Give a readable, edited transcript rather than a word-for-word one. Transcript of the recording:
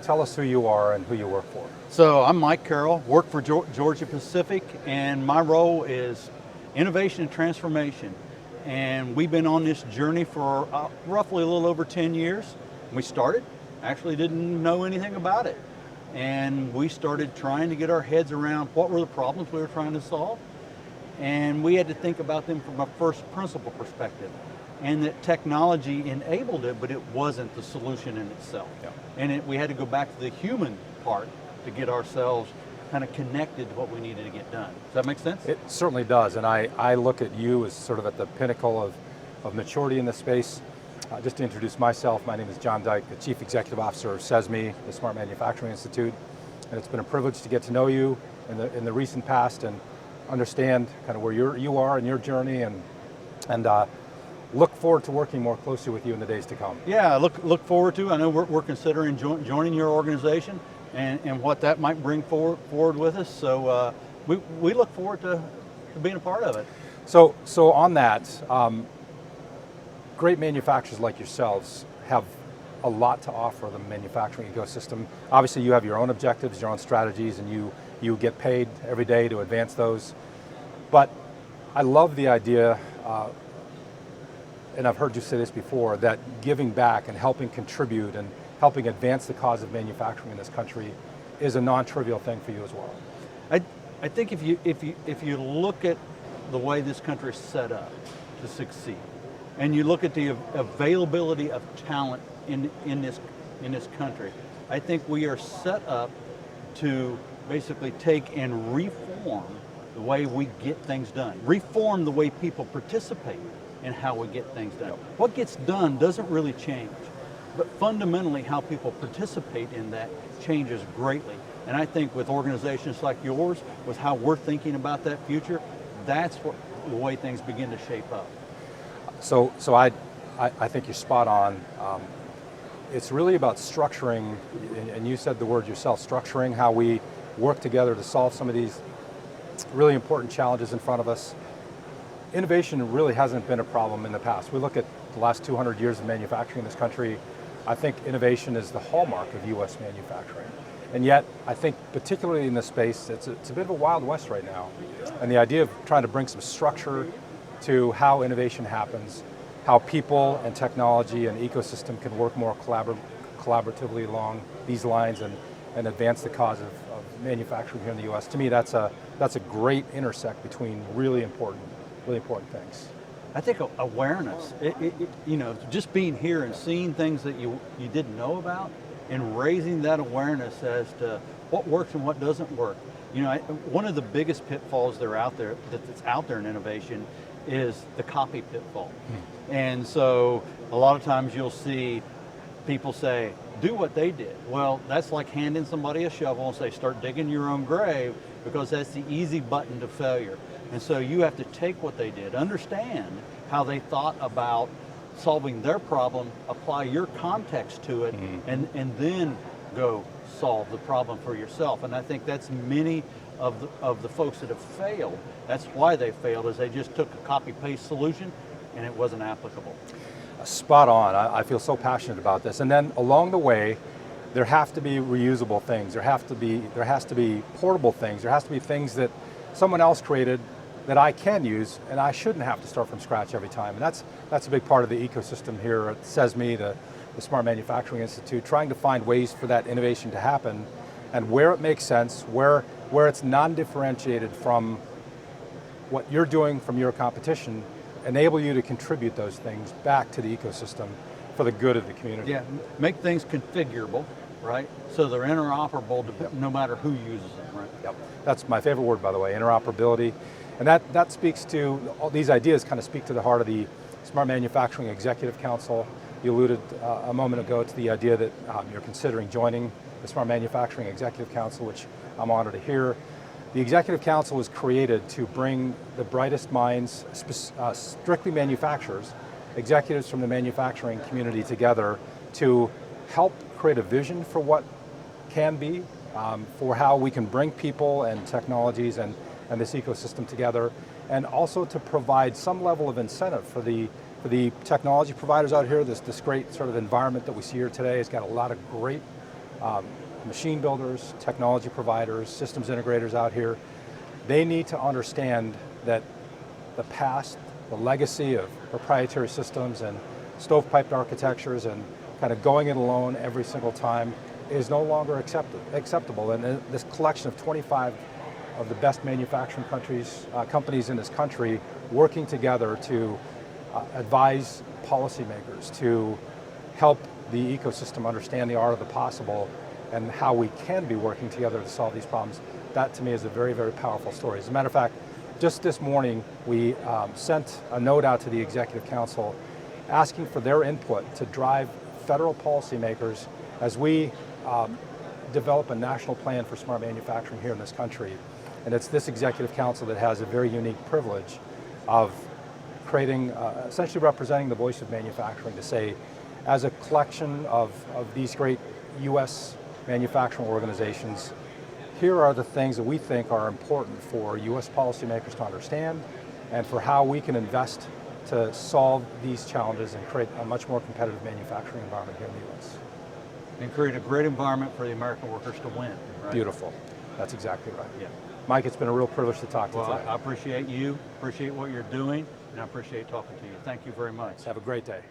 tell us who you are and who you work for. So I'm Mike Carroll, work for Georgia Pacific, and my role is innovation and transformation. And we've been on this journey for roughly a little over 10 years. We started, actually didn't know anything about it. And we started trying to get our heads around what were the problems we were trying to solve. And we had to think about them from a first principle perspective. And that technology enabled it, but it wasn't the solution in itself. Yeah. And we had to go back to the human part to get ourselves kind of connected to what we needed to get done. Does that make sense? It certainly does, and I look at you as sort of at the pinnacle of maturity in this space. Just to introduce myself, my name is John Dyck, the Chief Executive Officer of SME, the Smart Manufacturing Institute, and it's been a privilege to get to know you in the recent past and understand kind of where you are in your journey, and look forward to working more closely with you in the days to come. Yeah, look forward to. I know we're considering joining your organization and what that might bring forward with us. So we look forward to being a part of it. So on that, great manufacturers like yourselves have a lot to offer the manufacturing ecosystem. Obviously you have your own objectives, your own strategies, and you get paid every day to advance those. But I love the idea, and I've heard you say this before, that giving back and helping contribute and helping advance the cause of manufacturing in this country is a non-trivial thing for you as well. I think if you look at the way this country is set up to succeed, and you look at the availability of talent in this country, I think we are set up to basically take and reform the way we get things done, reform the way people participate in how we get things done. What gets done doesn't really change, but fundamentally how people participate in that changes greatly. And I think with organizations like yours, with how we're thinking about that future, that's the way things begin to shape up. So I think you're spot on. It's really about structuring, and you said the word yourself, structuring how we work together to solve some of these really important challenges in front of us. Innovation really hasn't been a problem in the past. We look at the last 200 years of manufacturing in this country. I think innovation is the hallmark of US manufacturing. And yet, I think particularly in this space, it's a bit of a Wild West right now. And the idea of trying to bring some structure to how innovation happens, how people and technology and ecosystem can work more collaboratively along these lines and advance the cause of manufacturing here in the US. To me, that's a great intersect between really important things. I think awareness, just being here and seeing things that you didn't know about and raising that awareness as to what works and what doesn't work. One of the biggest pitfalls that's out there in innovation is the copy pitfall. And so a lot of times you'll see people say, do what they did. Well, that's like handing somebody a shovel and say, start digging your own grave, because that's the easy button to failure. And so you have to take what they did, understand how they thought about solving their problem, apply your context to it, and then go solve the problem for yourself. And I think that's many of the folks that have failed. That's why they failed, is they just took a copy-paste solution and it wasn't applicable. Spot on. I feel so passionate about this. And then along the way, there have to be reusable things. There has to be portable things. There has to be things that someone else created that I can use, and I shouldn't have to start from scratch every time. And that's a big part of the ecosystem here at CESMII, the Smart Manufacturing Institute, trying to find ways for that innovation to happen, and where it makes sense, where it's non-differentiated from what you're doing from your competition, enable you to contribute those things back to the ecosystem for the good of the community. Yeah, make things configurable, right? So they're interoperable no matter who uses them, right? Yep. That's my favorite word, by the way, interoperability. And that speaks to, all these ideas kind of speak to the heart of the Smart Manufacturing Executive Council. You alluded a moment ago to the idea that you're considering joining the Smart Manufacturing Executive Council, which I'm honored to hear. The Executive Council was created to bring the brightest minds, strictly manufacturers, executives from the manufacturing community together to help create a vision for what can be, for how we can bring people and technologies and this ecosystem together, and also to provide some level of incentive for the technology providers out here. This great sort of environment that we see here today has got a lot of great machine builders, technology providers, systems integrators out here, they need to understand that the past, the legacy of proprietary systems and stovepiped architectures and kind of going it alone every single time is no longer acceptable. And this collection of 25 of the best manufacturing companies in this country working together to advise policymakers, to help the ecosystem understand the art of the possible and how we can be working together to solve these problems, that to me is a very, very powerful story. As a matter of fact, just this morning we sent a note out to the Executive Council asking for their input to drive federal policymakers as we develop a national plan for smart manufacturing here in this country. And it's this Executive Council that has a very unique privilege of creating, essentially representing the voice of manufacturing to say, as a collection of these great US manufacturing organizations, here are the things that we think are important for US policymakers to understand and for how we can invest to solve these challenges and create a much more competitive manufacturing environment here in the US. And create a great environment for the American workers to win, right? Beautiful. That's exactly right. Yeah. Mike, it's been a real privilege to talk to you today. I appreciate you, appreciate what you're doing, and I appreciate talking to you. Thank you very much. Have a great day.